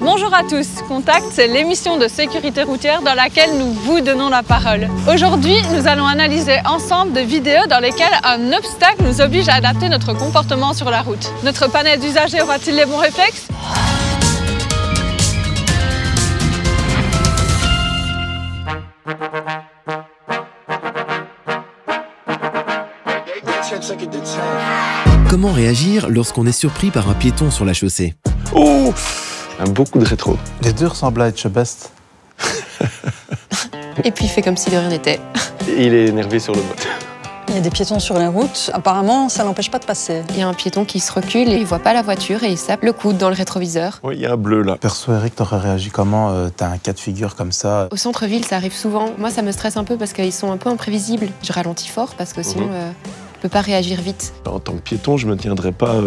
Bonjour à tous, Contact, c'est l'émission de sécurité routière dans laquelle nous vous donnons la parole. Aujourd'hui, nous allons analyser ensemble des vidéos dans lesquelles un obstacle nous oblige à adapter notre comportement sur la route. Notre panel d'usagers aura-t-il les bons réflexes? Comment réagir lorsqu'on est surpris par un piéton sur la chaussée? Oh, beaucoup de rétro. Les deux ressemblent à Etchebest. Et puis il fait comme si de rien n'était. Il est énervé sur le mode. Il y a des piétons sur la route. Apparemment, ça n'empêche pas de passer. Il y a un piéton qui se recule et il voit pas la voiture et il sape le coude dans le rétroviseur. Oui, il y a un bleu là. Perso, Eric, t'aurais réagi comment? T'as un cas de figure comme ça? Au centre-ville, ça arrive souvent. Moi, ça me stresse un peu parce qu'ils sont un peu imprévisibles. Je ralentis fort parce que sinon, je peux pas réagir vite. En tant que piéton, je me tiendrai pas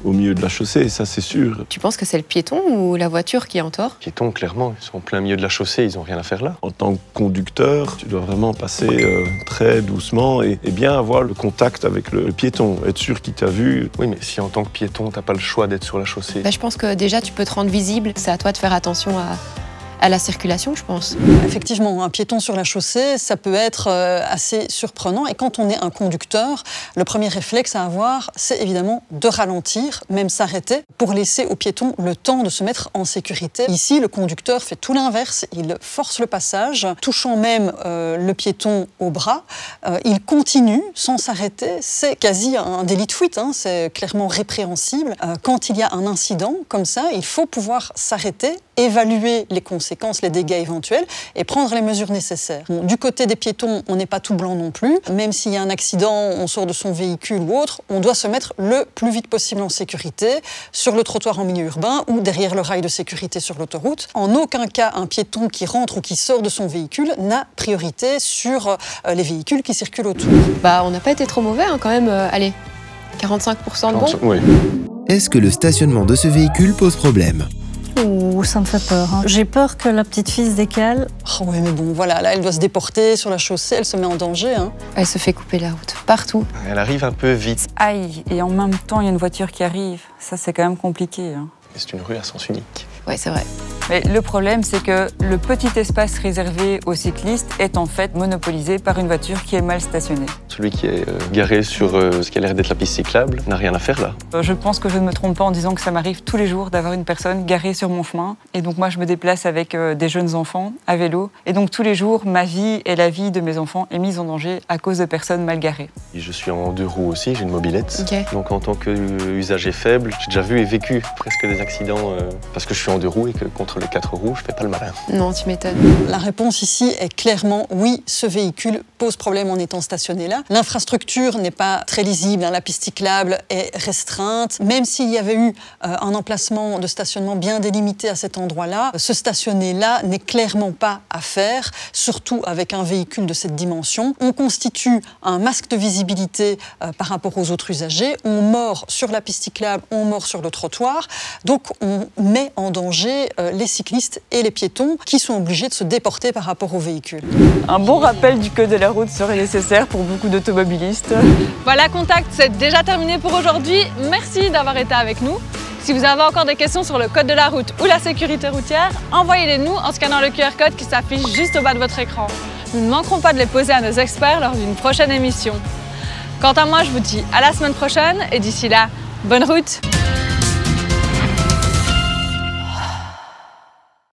au milieu de la chaussée, ça c'est sûr. Tu penses que c'est le piéton ou la voiture qui est en tort? Piétons, clairement, ils sont en plein milieu de la chaussée, ils ont rien à faire là. En tant que conducteur, tu dois vraiment passer très doucement et bien avoir le contact avec le piéton, être sûr qu'il t'a vu. Oui, mais si en tant que piéton, t'as pas le choix d'être sur la chaussée. Je pense que déjà, tu peux te rendre visible. C'est à toi de faire attention à la circulation, je pense. Effectivement, un piéton sur la chaussée, ça peut être assez surprenant. Et quand on est un conducteur, le premier réflexe à avoir, c'est évidemment de ralentir, même s'arrêter, pour laisser au piéton le temps de se mettre en sécurité. Ici, le conducteur fait tout l'inverse. Il force le passage, touchant même le piéton au bras. Il continue sans s'arrêter. C'est quasi un délit de fuite, hein. C'est clairement répréhensible. Quand il y a un incident comme ça, il faut pouvoir s'arrêter, évaluer les conséquences, les dégâts éventuels et prendre les mesures nécessaires. Bon, du côté des piétons, on n'est pas tout blanc non plus. Même s'il y a un accident, on sort de son véhicule ou autre, on doit se mettre le plus vite possible en sécurité sur le trottoir en milieu urbain ou derrière le rail de sécurité sur l'autoroute. En aucun cas, un piéton qui rentre ou qui sort de son véhicule n'a priorité sur les véhicules qui circulent autour. On n'a pas été trop mauvais hein, quand même. Allez, 45% de bon. Oui. Est-ce que le stationnement de ce véhicule pose problème? Ouh, ça me fait peur. Hein. J'ai peur que la petite fille se décale. Oh ouais, mais bon, voilà, là, elle doit se déporter sur la chaussée, elle se met en danger. Hein. Elle se fait couper la route, partout. Elle arrive un peu vite. Aïe, et en même temps, il y a une voiture qui arrive. Ça, c'est quand même compliqué. Hein. C'est une rue à sens unique. Ouais, c'est vrai. Mais le problème, c'est que le petit espace réservé aux cyclistes est en fait monopolisé par une voiture qui est mal stationnée. Celui qui est garé sur ce qui a l'air d'être la piste cyclable n'a rien à faire là. Je pense que je ne me trompe pas en disant que ça m'arrive tous les jours d'avoir une personne garée sur mon chemin. Et donc moi, je me déplace avec des jeunes enfants à vélo. Et donc tous les jours, ma vie et la vie de mes enfants est mise en danger à cause de personnes mal garées. Et je suis en 2 roues aussi, j'ai une mobilette. Okay. Donc en tant qu'usager faible, j'ai déjà vu et vécu presque des accidents parce que je suis en 2 roues et que contre les 4 roues, je fais pas le malin. Non, tu m'étonnes. La réponse ici est clairement oui, ce véhicule pose problème en étant stationné là. L'infrastructure n'est pas très lisible, hein, la piste cyclable est restreinte. Même s'il y avait eu un emplacement de stationnement bien délimité à cet endroit-là, ce stationner là n'est clairement pas à faire, surtout avec un véhicule de cette dimension. On constitue un masque de visibilité par rapport aux autres usagers, on mord sur la piste cyclable, on mord sur le trottoir, donc on met en danger les cyclistes et les piétons qui sont obligés de se déporter par rapport au véhicule. Un bon rappel du code de la route serait nécessaire pour beaucoup d'automobilistes. Voilà, Contact, c'est déjà terminé pour aujourd'hui. Merci d'avoir été avec nous. Si vous avez encore des questions sur le code de la route ou la sécurité routière, envoyez-les nous en scannant le QR code qui s'affiche juste au bas de votre écran. Nous ne manquerons pas de les poser à nos experts lors d'une prochaine émission. Quant à moi, je vous dis à la semaine prochaine et d'ici là, bonne route!